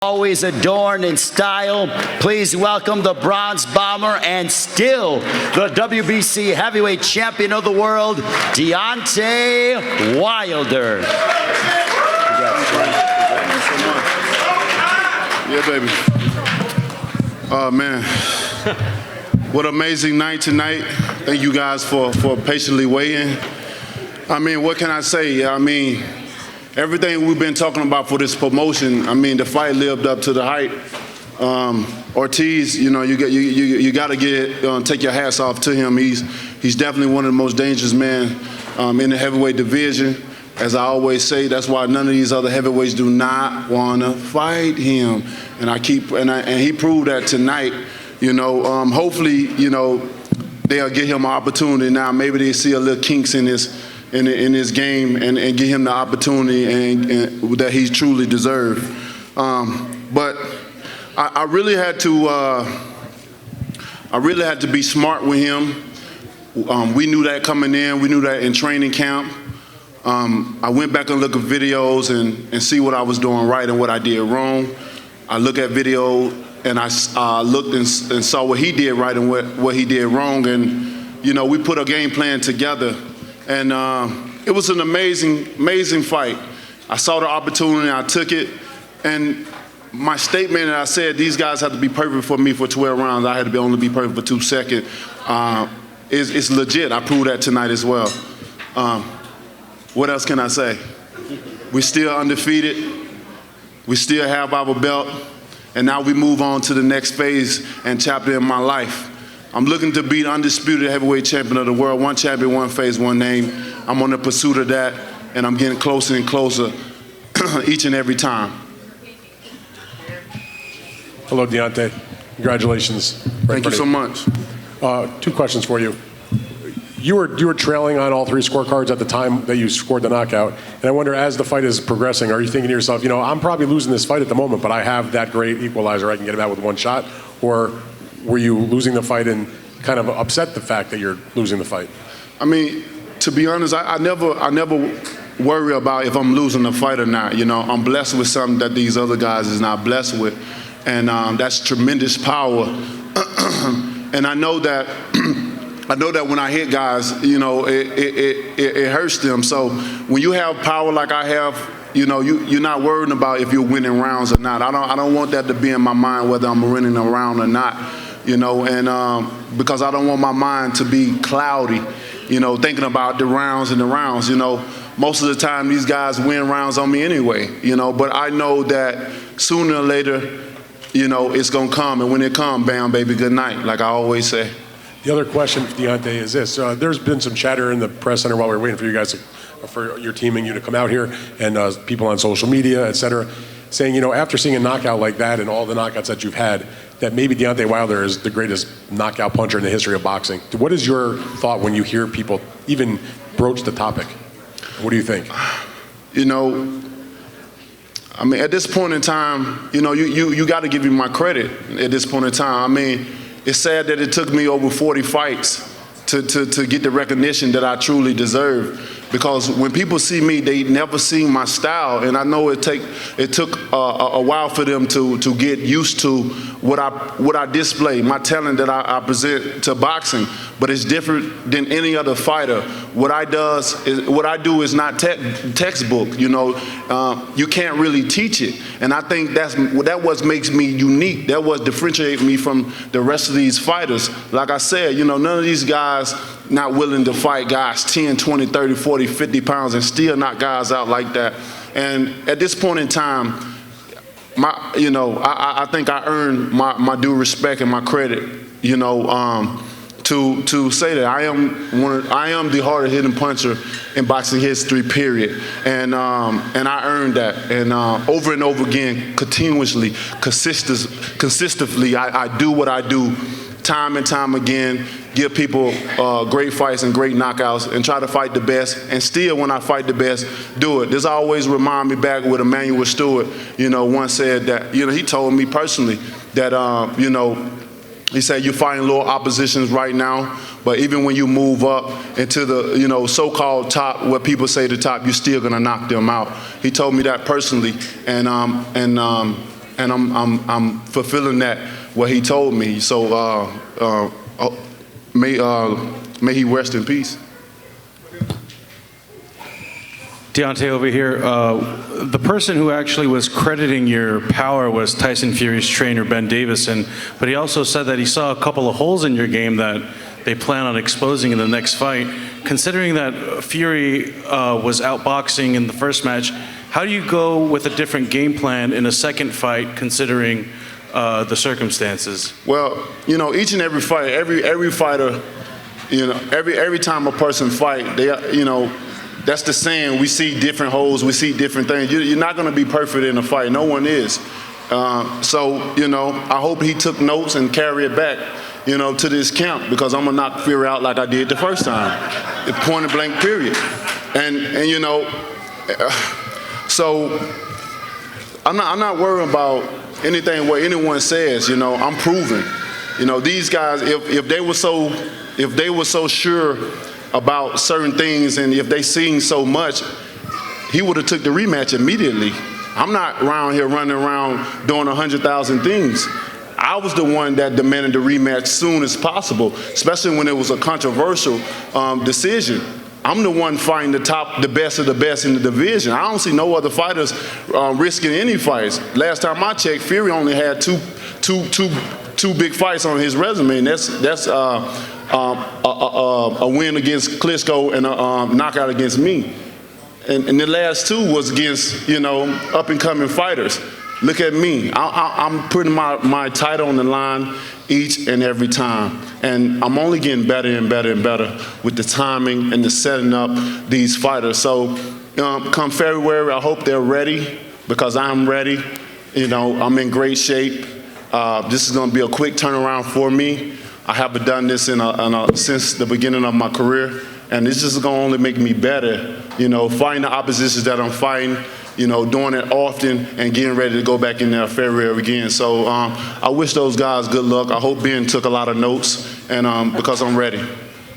Always adorned in style. Please welcome the bronze bomber and still the WBC heavyweight champion of the world, Deontay Wilder. Yeah, baby. Oh, man. What an amazing night tonight. Thank you guys for patiently waiting. I mean, what can I say? I mean, everything we've been talking about for this promotion, I mean, the fight lived up to the hype. Ortiz, you know, you got to take your hats off to him. He's definitely one of the most dangerous men in the heavyweight division. As I always say, that's why none of these other heavyweights do not want to fight him. And he proved that tonight. You know, hopefully, you know, they'll give him an opportunity now. Maybe they see a little kinks in his game and give him the opportunity and that he truly deserved. But I really had to be smart with him. We knew that coming in. We knew that in training camp. I went back and looked at videos and see what I was doing right and what I did wrong. I look at video and I looked and saw what he did right and what he did wrong. And, you know, we put a game plan together. And it was an amazing fight. I saw the opportunity, I took it, and my statement that I said these guys have to be perfect for me for 12 rounds, I had to only be perfect for 2 seconds, is legit. I proved that tonight as well. What else can I say? We're still undefeated. We still have our belt, and now we move on to the next phase and chapter in my life. I'm looking to be the undisputed heavyweight champion of the world. One champion, one face, one name. I'm on the pursuit of that, and I'm getting closer and closer each and every time. Hello, Deontay. Congratulations. Thank you so much. 2 questions for you. You were trailing on all 3 scorecards at the time that you scored the knockout, and I wonder, as the fight is progressing, are you thinking to yourself, you know, I'm probably losing this fight at the moment, but I have that great equalizer, I can get him out with 1 shot, or were you losing the fight and kind of upset the fact that you're losing the fight? I mean, to be honest, I never worry about if I'm losing the fight or not. You know, I'm blessed with something that these other guys is not blessed with, and that's tremendous power. And I know that when I hit guys, you know, it hurts them. So when you have power like I have, you know, you're not worrying about if you're winning rounds or not. I don't want that to be in my mind whether I'm winning a round or not, you know, and because I don't want my mind to be cloudy, you know, thinking about the rounds and the rounds. You know, most of the time these guys win rounds on me anyway, you know, but I know that sooner or later, you know, it's going to come, and when it comes, bam, baby, good night, like I always say. The other question for Deontay is this. There's been some chatter in the press center while we were waiting for you guys for your team and you to come out here, and people on social media, et cetera, saying, you know, after seeing a knockout like that and all the knockouts that you've had, that maybe Deontay Wilder is the greatest knockout puncher in the history of boxing. What is your thought when you hear people even broach the topic? What do you think? You know, I mean, at this point in time, you know, you got to give me my credit at this point in time. I mean, it's sad that it took me over 40 fights to get the recognition that I truly deserve. Because when people see me, they never see my style, and I know it took a while for them to get used to what I display, my talent that I present to boxing. But it's different than any other fighter. What I do is not textbook. You know, you can't really teach it, and I think that what makes me unique. That what differentiates me from the rest of these fighters. Like I said, you know, none of these guys not willing to fight guys 10, 20, 30, 40, 50 pounds and still knock guys out like that. And at this point in time, I think I earned my due respect and my credit, you know, to say that I am the hardest hitting puncher in boxing history, period. And I earned that. And over and over again, continuously, consistently, I do what I do time and time again, give people great fights and great knockouts and try to fight the best. And still, when I fight the best, do it. This always remind me back with Emmanuel Stewart, you know, once said that, you know, he told me personally that, you know, he said, you're fighting little oppositions right now, but even when you move up into the, you know, so-called top, what people say the top, you're still gonna knock them out. He told me that personally, and and I'm fulfilling that what he told me. So may he rest in peace. Deontay over here. The person who actually was crediting your power was Tyson Fury's trainer, Ben Davison, but he also said that he saw a couple of holes in your game that they plan on exposing in the next fight. Considering that Fury was outboxing in the first match, how do you go with a different game plan in a second fight, considering the circumstances? Well, you know, each and every fight, every fighter, you know, every time a person fight, they, you know, that's the saying, we see different holes, we see different things. You're not going to be perfect in a fight. No one is. So, you know, I hope he took notes and carry it back, you know, to this camp, because I'm going to knock Fury out like I did the first time. Point blank, period. And you know, so I'm not worried about anything what anyone says. You know, I'm proving. You know, these guys, if they were so sure about certain things, and if they seen so much, he would have took the rematch immediately. I'm not around here running around doing 100,000 things. I was the one that demanded the rematch soon as possible, especially when it was a controversial decision. I'm the one fighting the best of the best in the division. I don't see no other fighters risking any fights. Last time I checked, Fury only had two big fights on his resume, and that's a win against Klitschko and a knockout against me. And the last two was against, you know, up-and-coming fighters. Look at me. I'm putting my title on the line each and every time. And I'm only getting better and better and better with the timing and the setting up these fighters. So come February, I hope they're ready, because I'm ready. You know, I'm in great shape. This is going to be a quick turnaround for me. I haven't done this since the beginning of my career, and this is going to only make me better. You know, fighting the oppositions that I'm fighting, you know, doing it often and getting ready to go back in there February again. So I wish those guys good luck. I hope Ben took a lot of notes, and because I'm ready.